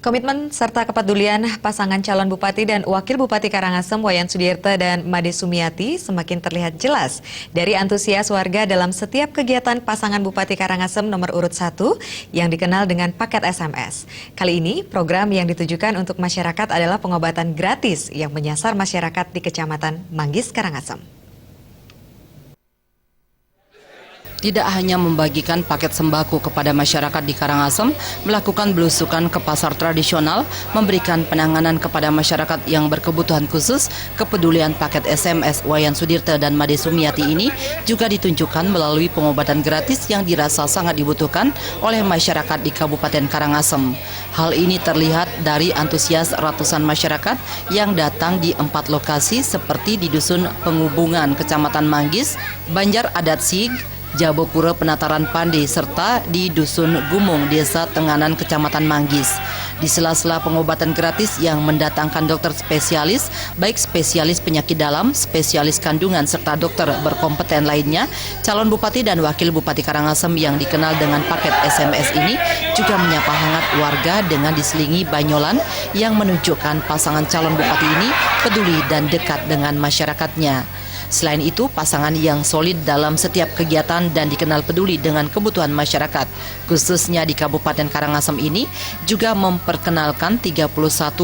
Komitmen serta kepedulian pasangan calon Bupati dan Wakil Bupati Karangasem Wayan Sudirte dan Made Sumiati semakin terlihat jelas dari antusias warga dalam setiap kegiatan pasangan Bupati Karangasem nomor urut 1 yang dikenal dengan paket SMS. Kali ini program yang ditujukan untuk masyarakat adalah pengobatan gratis yang menyasar masyarakat di Kecamatan Manggis, Karangasem. Tidak hanya membagikan paket sembako kepada masyarakat di Karangasem, melakukan belusukan ke pasar tradisional, memberikan penanganan kepada masyarakat yang berkebutuhan khusus, kepedulian paket SMS Wayan Sudirte dan Made Sumiati ini juga ditunjukkan melalui pengobatan gratis yang dirasa sangat dibutuhkan oleh masyarakat di Kabupaten Karangasem. Hal ini terlihat dari antusias ratusan masyarakat yang datang di 4 lokasi seperti di Dusun Penghubungan Kecamatan Manggis, Banjar Adat Sig, Jabopura Penataran Pande, serta di Dusun Gumung, Desa Tenganan, Kecamatan Manggis. Di sela-sela pengobatan gratis yang mendatangkan dokter spesialis, baik spesialis penyakit dalam, spesialis kandungan, serta dokter berkompeten lainnya, calon Bupati dan Wakil Bupati Karangasem yang dikenal dengan paket SMS ini juga menyapa hangat warga dengan diselingi banyolan yang menunjukkan pasangan calon Bupati ini peduli dan dekat dengan masyarakatnya. Selain itu, pasangan yang solid dalam setiap kegiatan dan dikenal peduli dengan kebutuhan masyarakat, khususnya di Kabupaten Karangasem ini, juga memperkenalkan 31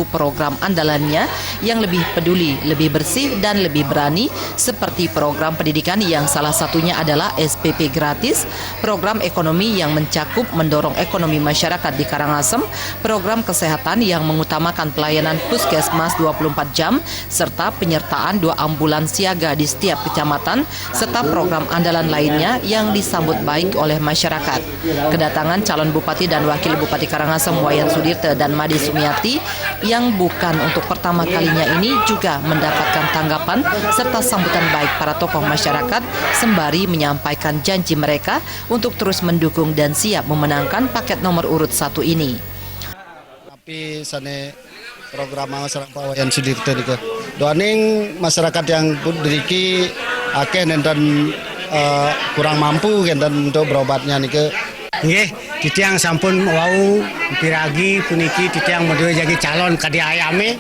program andalannya yang lebih peduli, lebih bersih, dan lebih berani, seperti program pendidikan yang salah satunya adalah SPP gratis, program ekonomi yang mencakup mendorong ekonomi masyarakat di Karangasem, program kesehatan yang mengutamakan pelayanan puskesmas 24 jam, serta penyertaan 2 ambulans siaga di setiap kecamatan, serta program andalan lainnya yang disambut baik oleh masyarakat. Kedatangan calon Bupati dan Wakil Bupati Karangasem Wayan Sudirte dan Made Sumiati yang bukan untuk pertama kalinya ini juga mendapatkan tanggapan serta sambutan baik para tokoh masyarakat sembari menyampaikan janji mereka untuk terus mendukung dan siap memenangkan paket nomor urut 1 ini. Tapi sane program masyarakat Pak Wayan Sudirte nika doaning masyarakat yang diriki akeh dan kurang mampu dan untuk berobatnya nika. Nggih, titiang sampun wau piragi puniki titiang meduwe jadi calon kadi ayame,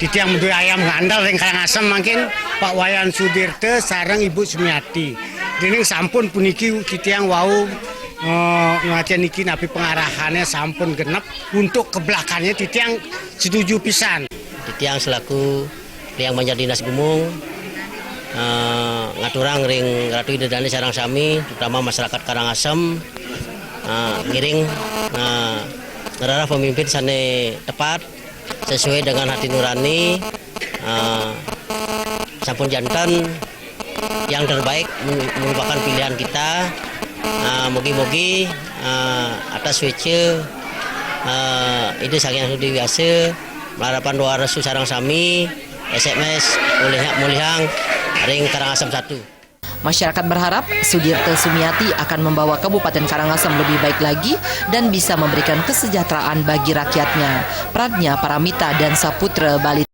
titiang meduwe ayam ngandal ring Karangasem mangkin Pak Wayan Sudirte sareng Ibu Sumiati. Dening sampun puniki titiang wau ngacen niki napi pengarahannya sampun genep untuk ke belakangnya titiang setuju pisan. Titiang selaku yang Banjar Dinas Gumung ngaturang ring Ratu Idedani sarang sami terutama masyarakat Karangasem ngiring ngerara pemimpin sane tepat sesuai dengan hati nurani sampun jantan yang terbaik merupakan pilihan kita. Mogi-mogi atas wece itu sangat sudah biasa melarapan doa resu sarang sami SMS mulihang ring Karangasem 1. Masyarakat berharap Sudirte Sumiati akan membawa Kabupaten Karangasem lebih baik lagi dan bisa memberikan kesejahteraan bagi rakyatnya. Pradnya Paramita dan Saputra Bali.